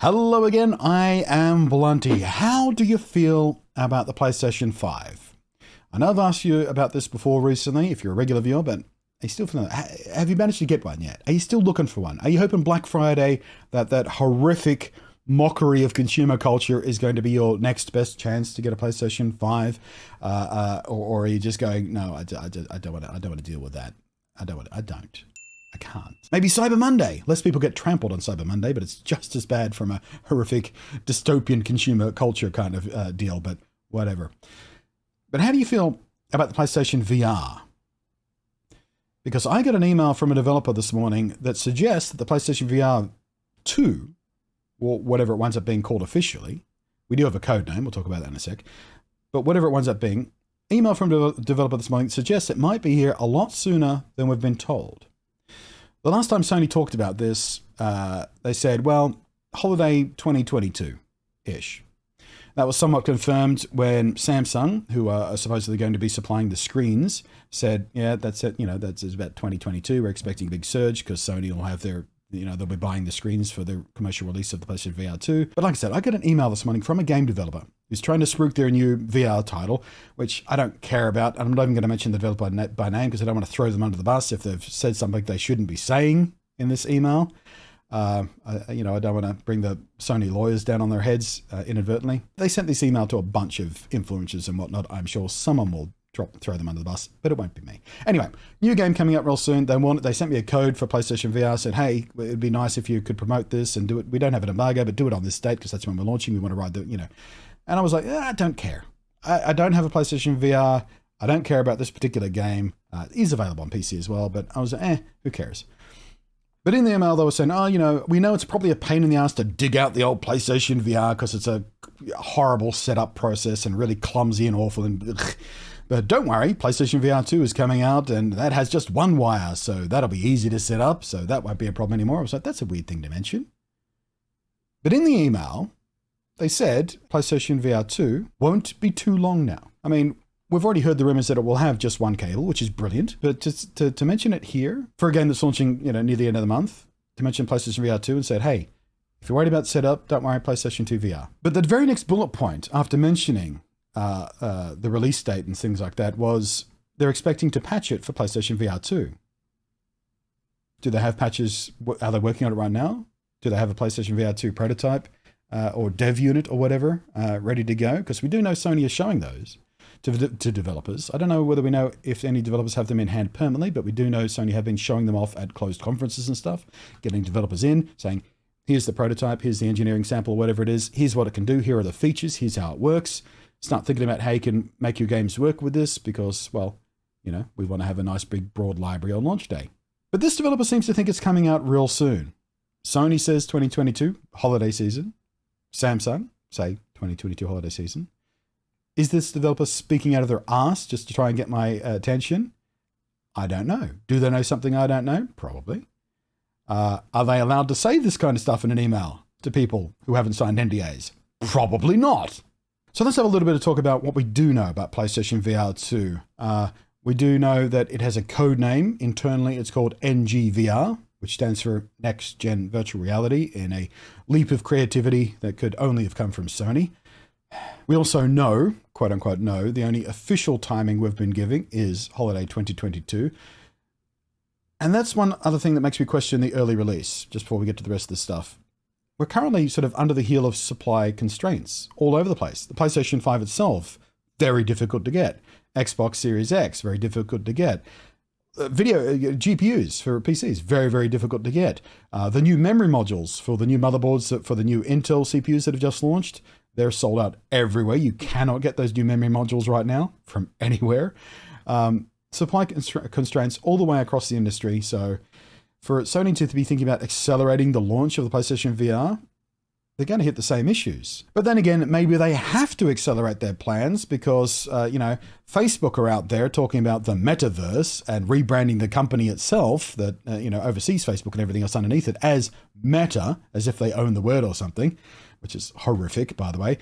Hello again, I am Blunty. How do you feel about the PlayStation 5? I know I've asked you about this before recently, if you're a regular viewer, but are you still feeling that? Have you managed to get one yet? Are you still looking for one? Are you hoping Black Friday, that horrific mockery of consumer culture, is going to be your next best chance to get a PlayStation 5? Or are you just going, no, I don't want to deal with that. I can't. Maybe Cyber Monday. Less people get trampled on Cyber Monday, but it's just as bad from a horrific dystopian consumer culture kind of deal, but whatever. But how do you feel about the PlayStation VR? Because I got an email from a developer this morning that suggests that the PlayStation VR 2, or whatever it winds up being called officially, we do have a code name, we'll talk about that in a sec, but whatever it winds up being, email from a developer this morning suggests it might be here a lot sooner than we've been told. The last time Sony talked about this, they said, well, holiday 2022-ish. That was somewhat confirmed when Samsung, who are supposedly going to be supplying the screens, said, yeah, that's it. That's about 2022. We're expecting a big surge because Sony will have their, they'll be buying the screens for the commercial release of the PlayStation VR 2. But like I said, I got an email this morning from a game developer who's trying to spruik their new VR title, which I don't care about. I'm not even going to mention the developer by name because I don't want to throw them under the bus if they've said something they shouldn't be saying in this email. I don't want to bring the Sony lawyers down on their heads inadvertently. They sent this email to a bunch of influencers and whatnot. I'm sure someone will throw them under the bus, but it won't be me. Anyway, new game coming up real soon. They sent me a code for PlayStation VR, said, hey, it'd be nice if you could promote this and do it. We don't have an embargo, but do it on this date because that's when we're launching. We want to ride the, And I was like, I don't care. I don't have a PlayStation VR. I don't care about this particular game. It is available on PC as well, but I was like, who cares? But in the email, they were saying, we know it's probably a pain in the ass to dig out the old PlayStation VR because it's a horrible setup process and really clumsy and awful. But don't worry, PlayStation VR 2 is coming out and that has just one wire, so that'll be easy to set up, so that won't be a problem anymore. I was like, that's a weird thing to mention. But in the email, they said PlayStation VR 2 won't be too long now. I mean, we've already heard the rumors that it will have just one cable, which is brilliant. But to mention it here, for a game that's launching near the end of the month, to mention PlayStation VR 2 and said, hey, if you're worried about setup, don't worry, PlayStation 2 VR. But the very next bullet point after mentioning the release date and things like that was they're expecting to patch it for PlayStation VR 2. Do they have patches? Are they working on it right now? Do they have a PlayStation VR 2 prototype or dev unit or whatever ready to go? Because we do know Sony is showing those to developers. I don't know whether we know if any developers have them in hand permanently, but we do know Sony have been showing them off at closed conferences and stuff, getting developers in, saying, here's the prototype, here's the engineering sample, whatever it is, here's what it can do, here are the features, here's how it works. Start thinking about how you can make your games work with this because, well, we want to have a nice big broad library on launch day. But this developer seems to think it's coming out real soon. Sony says 2022, holiday season. Samsung say 2022 holiday season. Is this developer speaking out of their ass just to try and get my attention? I don't know. Do they know something I don't know? Probably. Are they allowed to say this kind of stuff in an email to people who haven't signed NDAs? Probably not. So let's have a little bit of talk about what we do know about PlayStation VR 2. We do know that it has a code name. Internally, it's called NGVR, which stands for Next Gen Virtual Reality, in a leap of creativity that could only have come from Sony. We also know, quote unquote know, the only official timing we've been giving is holiday 2022. And that's one other thing that makes me question the early release, just before we get to the rest of this stuff. We're currently sort of under the heel of supply constraints all over the place. The PlayStation 5 itself, very difficult to get. Xbox Series X, very difficult to get. Video GPUs for PCs, very, very difficult to get. The new memory modules for the new motherboards, for the new Intel CPUs that have just launched, they're sold out everywhere. You cannot get those new memory modules right now from anywhere. Supply constraints all the way across the industry. So for Sony to be thinking about accelerating the launch of the PlayStation VR, they're going to hit the same issues. But then again, maybe they have to accelerate their plans because, Facebook are out there talking about the metaverse and rebranding the company itself that, oversees Facebook and everything else underneath it as Meta, as if they own the word or something, which is horrific, by the way.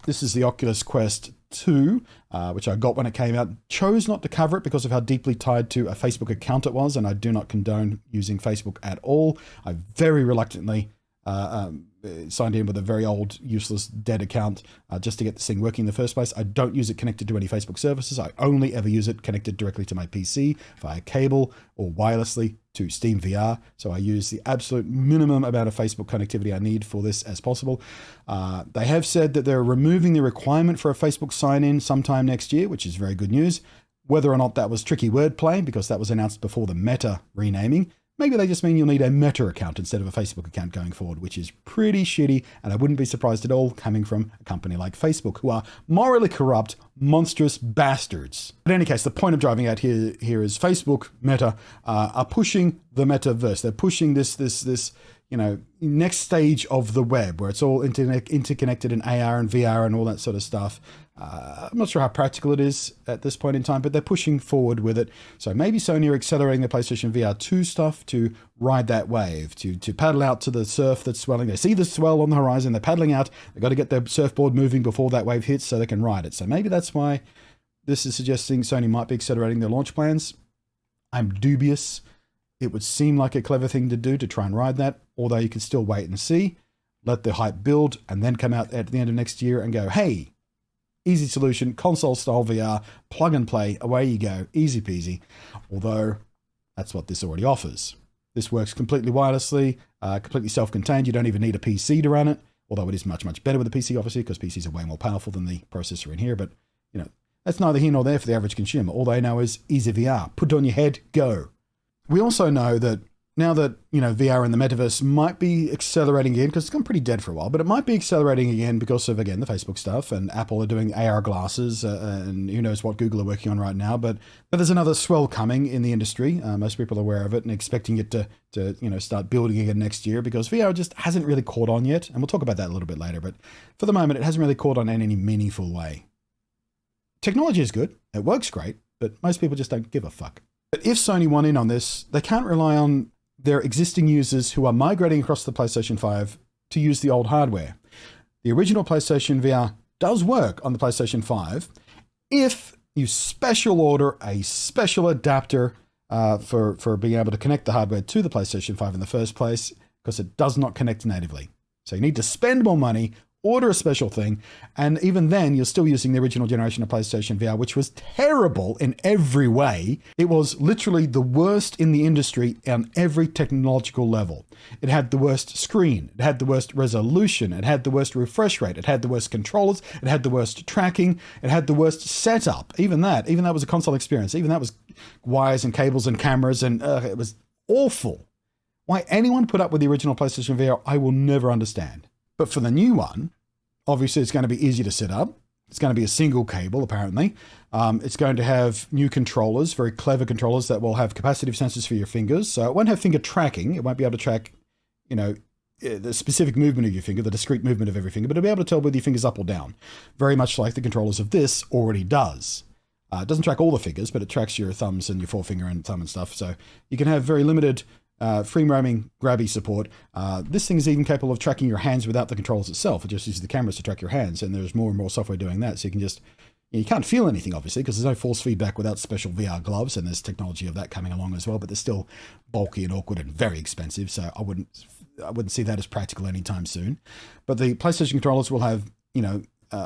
This is the Oculus Quest 2, which I got when it came out. Chose not to cover it because of how deeply tied to a Facebook account it was, and I do not condone using Facebook at all. I very reluctantly signed in with a very old, useless, dead account just to get this thing working in the first place. I don't use it connected to any Facebook services. I only ever use it connected directly to my PC via cable or wirelessly to Steam VR. So I use the absolute minimum amount of Facebook connectivity I need for this as possible. They have said that they're removing the requirement for a Facebook sign-in sometime next year, which is very good news. Whether or not that was tricky wordplay, because that was announced before the Meta renaming, maybe they just mean you'll need a Meta account instead of a Facebook account going forward, which is pretty shitty, and I wouldn't be surprised at all coming from a company like Facebook, who are morally corrupt, monstrous bastards. But in any case, the point I'm driving at here is Facebook, Meta, are pushing the metaverse. They're pushing this next stage of the web, where it's all interconnected in AR and VR and all that sort of stuff. I'm not sure how practical it is at this point in time, but they're pushing forward with it. So maybe Sony are accelerating their PlayStation VR 2 stuff to ride that wave, to paddle out to the surf that's swelling. They see the swell on the horizon, they're paddling out, they've got to get their surfboard moving before that wave hits so they can ride it. So maybe that's why this is suggesting Sony might be accelerating their launch plans. I'm dubious. It would seem like a clever thing to do to try and ride that, although you can still wait and see, let the hype build, and then come out at the end of next year and go, hey, easy solution, console-style VR, plug and play, away you go, easy peasy. Although, that's what this already offers. This works completely wirelessly, completely self-contained. You don't even need a PC to run it, although it is much, much better with a PC, obviously, because PCs are way more powerful than the processor in here. But, that's neither here nor there for the average consumer. All they know is easy VR. Put it on your head, go. We also know that now that, VR and the metaverse might be accelerating again, because it's gone pretty dead for a while, but it might be accelerating again because of, again, the Facebook stuff, and Apple are doing AR glasses, and who knows what Google are working on right now, but there's another swell coming in the industry. Most people are aware of it and expecting it to start building again next year, because VR just hasn't really caught on yet, and we'll talk about that a little bit later, but for the moment, it hasn't really caught on in any meaningful way. Technology is good, it works great, but most people just don't give a fuck. But if Sony want in on this, they can't rely on their existing users who are migrating across the PlayStation 5 to use the old hardware. The original PlayStation VR does work on the PlayStation 5 if you special order a special adapter for being able to connect the hardware to the PlayStation 5 in the first place, because it does not connect natively. So you need to spend more money, order a special thing, and even then you're still using the original generation of PlayStation VR, which was terrible in every way. It was literally the worst in the industry on every technological level. It had the worst screen, it had the worst resolution, it had the worst refresh rate, it had the worst controllers, it had the worst tracking, it had the worst setup. Even that was a console experience. Even that was wires and cables and cameras, and it was awful. Why anyone put up with the original PlayStation VR, I will never understand. But for the new one, obviously it's going to be easy to set up. It's going to be a single cable, apparently. It's going to have new controllers, very clever controllers that will have capacitive sensors for your fingers. So it won't have finger tracking. It won't be able to track, the specific movement of your finger, the discrete movement of every finger, but it'll be able to tell whether your finger's up or down, very much like the controllers of this already does. It doesn't track all the fingers, but it tracks your thumbs and your forefinger and thumb and stuff. So you can have very limited free roaming grabby support. This thing is even capable of tracking your hands without the controls itself. It just uses the cameras to track your hands, and there's more and more software doing that. So you can just, you can't feel anything, obviously, because there's no force feedback without special VR gloves, and there's technology of that coming along as well, but they're still bulky and awkward and very expensive, so I wouldn't see that as practical anytime soon. But the PlayStation controllers will have,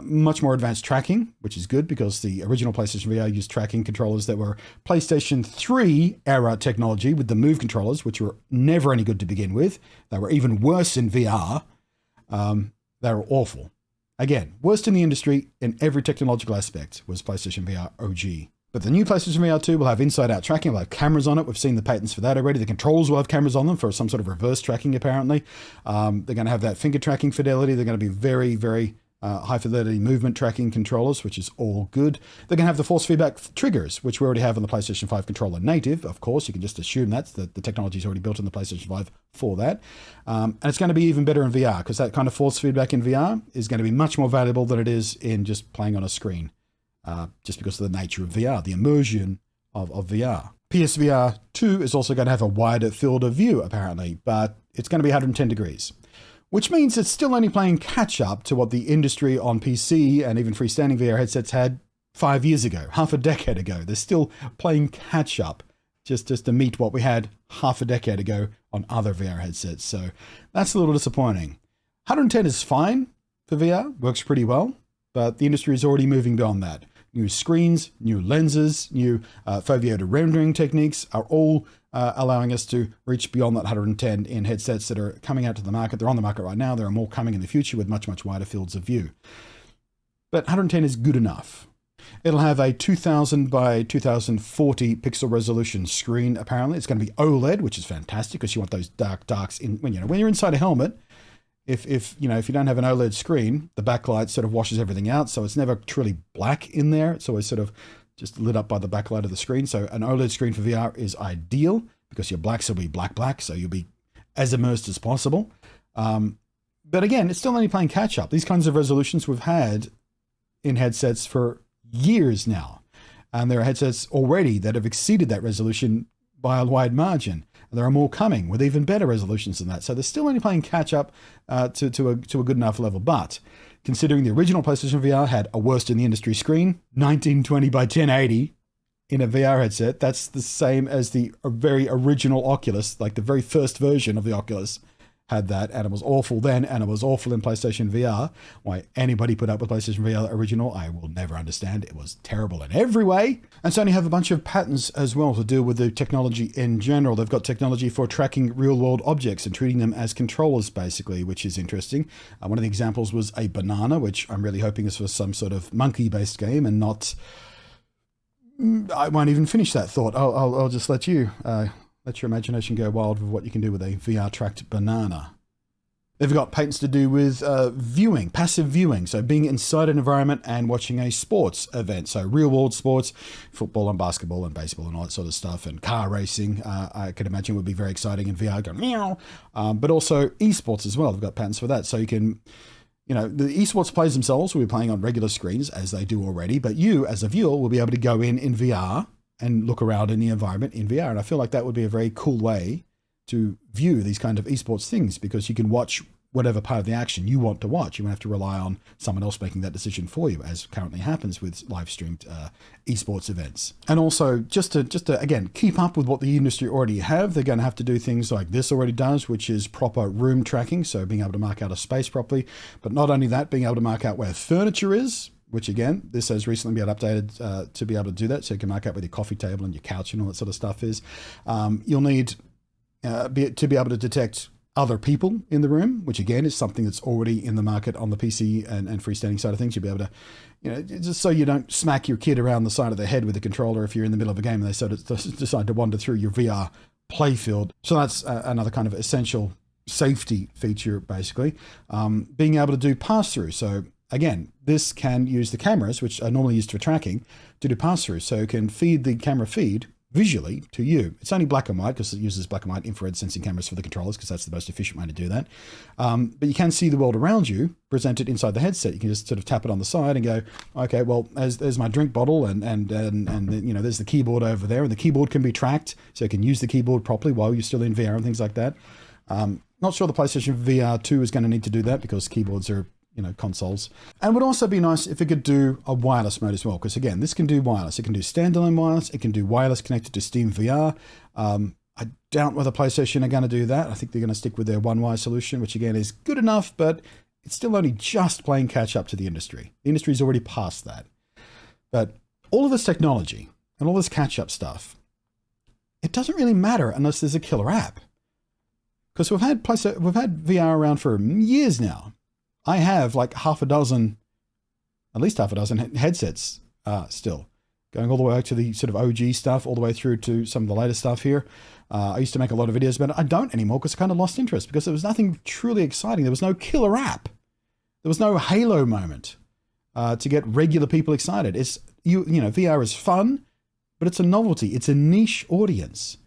much more advanced tracking, which is good, because the original PlayStation VR used tracking controllers that were PlayStation 3 era technology with the Move controllers, which were never any good to begin with. They were even worse in VR. They were awful. Again, worst in the industry in every technological aspect was PlayStation VR OG. But the new PlayStation VR 2 will have inside-out tracking, will have cameras on it. We've seen the patents for that already. The controls will have cameras on them for some sort of reverse tracking, apparently. They're going to have that finger tracking fidelity. They're going to be very, very high fidelity movement tracking controllers, which is all good. They're going to have the force feedback triggers, which we already have on the PlayStation 5 controller native. Of course, you can just assume that the technology is already built in the PlayStation 5 for that. And it's going to be even better in VR, because that kind of force feedback in VR is going to be much more valuable than it is in just playing on a screen, just because of the nature of VR, the immersion of VR. PSVR 2 is also going to have a wider field of view, apparently, but it's going to be 110 degrees. Which means it's still only playing catch-up to what the industry on PC and even freestanding VR headsets had 5 years ago, half a decade ago. They're still playing catch-up just to meet what we had half a decade ago on other VR headsets. So that's a little disappointing. 110 is fine for VR, works pretty well, but the industry is already moving beyond that. New screens, new lenses, new foveated rendering techniques are all allowing us to reach beyond that 110 in headsets that are coming out to the market. They're on the market right now. There are more coming in the future with much, much wider fields of view. But 110 is good enough. It'll have a 2000 by 2040 pixel resolution screen, apparently. It's going to be OLED, which is fantastic because you want those darks in when you're inside a helmet. If you don't have an OLED screen, the backlight sort of washes everything out, so it's never truly black in there. It's always sort of just lit up by the backlight of the screen. So an OLED screen for VR is ideal because your blacks will be black, so you'll be as immersed as possible. But again, it's still only playing catch up. These kinds of resolutions we've had in headsets for years now, and there are headsets already that have exceeded that resolution by a wide margin. There are more coming with even better resolutions than that. So they're still only playing catch up to a good enough level. But considering the original PlayStation VR had a worst in the industry screen, 1920 by 1080 in a VR headset, that's the same as the very original Oculus, like the very first version of the Oculus had that, and it was awful then, and it was awful in PlayStation VR. Why anybody put up with PlayStation VR original, I will never understand. It was terrible in every way. And Sony have a bunch of patents as well to deal with the technology in general. They've got technology for tracking real-world objects and treating them as controllers, basically, which is interesting. One of the examples was a banana, which I'm really hoping is for some sort of monkey-based game and not... I won't even finish that thought. I'll just let you... let your imagination go wild with what you can do with a VR-tracked banana. They've got patents to do with viewing, passive viewing, so being inside an environment and watching a sports event. So real-world sports, football and basketball and baseball and all that sort of stuff, and car racing, I could imagine would be very exciting in VR, going meow. But also esports as well. They've got patents for that. So you can, the esports players themselves will be playing on regular screens, as they do already, but you, as a viewer, will be able to go in VR and look around in the environment in VR. And I feel like that would be a very cool way to view these kind of esports things, because you can watch whatever part of the action you want to watch. You won't have to rely on someone else making that decision for you, as currently happens with live streamed esports events. And also, just to again, keep up with what the industry already have, they're going to have to do things like this already does, which is proper room tracking. So being able to mark out a space properly, but not only that, being able to mark out where furniture is, which again, this has recently been updated to be able to do that. So you can mark out where your coffee table and your couch and all that sort of stuff is. You'll need to be able to detect other people in the room, which again is something that's already in the market on the PC and freestanding side of things. You'll be able to, just so you don't smack your kid around the side of the head with a controller if you're in the middle of a game and they sort of decide to wander through your VR playfield. So that's another kind of essential safety feature, basically. Being able to do pass-through. So again, this can use the cameras, which are normally used for tracking, to do pass-through. So it can feed the camera feed visually to you. It's only black and white because it uses black and white infrared sensing cameras for the controllers, because that's the most efficient way to do that. But you can see the world around you presented inside the headset. You can just sort of tap it on the side and go, okay, well, there's my drink bottle, and there's the keyboard over there, and the keyboard can be tracked, so you can use the keyboard properly while you're still in VR and things like that. Not sure the PlayStation VR 2 is going to need to do that, because keyboards are consoles. And it would also be nice if it could do a wireless mode as well, because again, this can do wireless. It can do standalone wireless. It can do wireless connected to Steam VR. I doubt whether PlayStation are going to do that. I think they're going to stick with their one-wire solution, which again is good enough, but it's still only just playing catch up to the industry. The industry's already past that. But all of this technology and all this catch-up stuff, it doesn't really matter unless there's a killer app. Because we've had VR around for years now. I have like at least half a dozen headsets still, going all the way to the sort of OG stuff, all the way through to some of the later stuff here. I used to make a lot of videos about it. I don't anymore because I kind of lost interest, because there was nothing truly exciting. There was no killer app. There was no Halo moment to get regular people excited. VR is fun, but it's a novelty. It's a niche audience.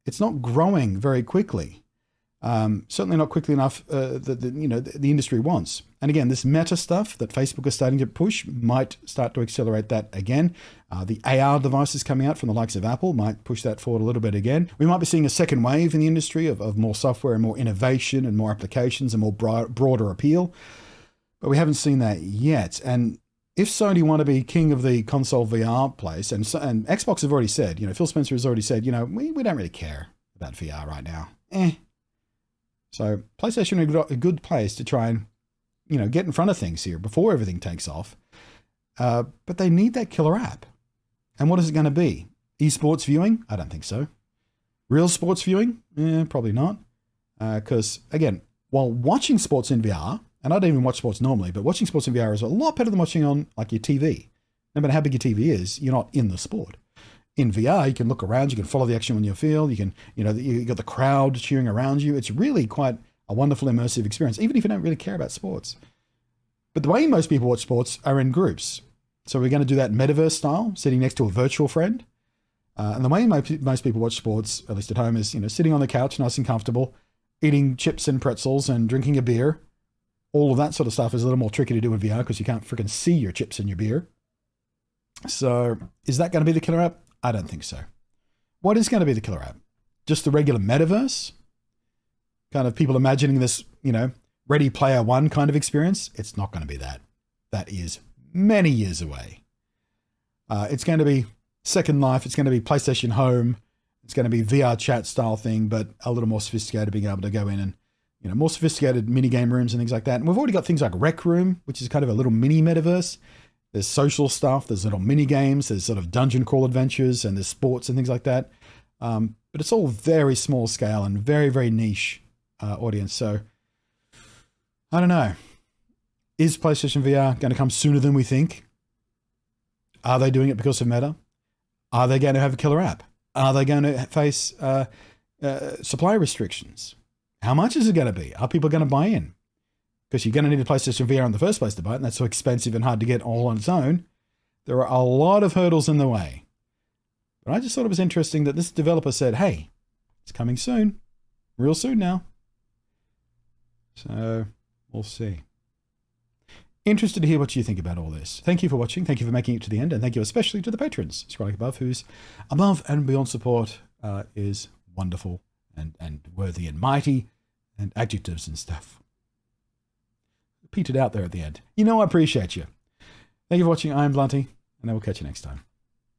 It's not growing very quickly. Certainly not quickly enough that the industry wants. And again, this meta stuff that Facebook is starting to push might start to accelerate that again. The AR devices coming out from the likes of Apple might push that forward a little bit again. We might be seeing a second wave in the industry of more software and more innovation and more applications and more broader appeal. But we haven't seen that yet. And if Sony want to be king of the console VR place, and Xbox have already said, Phil Spencer has already said, we don't really care about VR right now. So PlayStation are a good place to try and, get in front of things here before everything takes off. But they need that killer app. And what is it going to be? Esports viewing? I don't think so. Real sports viewing? Probably not. Because, again, while watching sports in VR, and I don't even watch sports normally, but watching sports in VR is a lot better than watching on like your TV. No matter how big your TV is, you're not in the sport. In VR, you can look around, you can follow the action on your field, you can, you got the crowd cheering around you. It's really quite a wonderful immersive experience, even if you don't really care about sports. But the way most people watch sports are in groups. So we're going to do that metaverse style, sitting next to a virtual friend. And the way most people watch sports, at least at home, is, sitting on the couch, nice and comfortable, eating chips and pretzels and drinking a beer. All of that sort of stuff is a little more tricky to do in VR because you can't freaking see your chips and your beer. So is that going to be the killer app? I don't think so. What is going to be the killer app? Just the regular metaverse? Kind of people imagining this, Ready Player One kind of experience? It's not going to be that. That is many years away. It's going to be Second Life. It's going to be PlayStation Home. It's going to be VR chat style thing, but a little more sophisticated, being able to go in and, more sophisticated mini game rooms and things like that. And we've already got things like Rec Room, which is kind of a little mini metaverse. There's social stuff. There's little mini games. There's sort of dungeon crawl adventures, and there's sports and things like that. But it's all very small scale and very, very niche audience. So I don't know. Is PlayStation VR going to come sooner than we think? Are they doing it because of Meta? Are they going to have a killer app? Are they going to face supply restrictions? How much is it going to be? Are people going to buy in? Because you're going to need a PlayStation VR in the first place to buy it, and that's so expensive and hard to get all on its own. There are a lot of hurdles in the way. But I just thought it was interesting that this developer said, hey, it's coming soon. Real soon now. So we'll see. Interested to hear what you think about all this. Thank you for watching. Thank you for making it to the end. And thank you especially to the patrons scrolling above, whose above and beyond support is wonderful and worthy and mighty and adjectives and stuff. Petered out there at the end. I appreciate you. Thank you for watching. I'm Blunty, and I will catch you next time.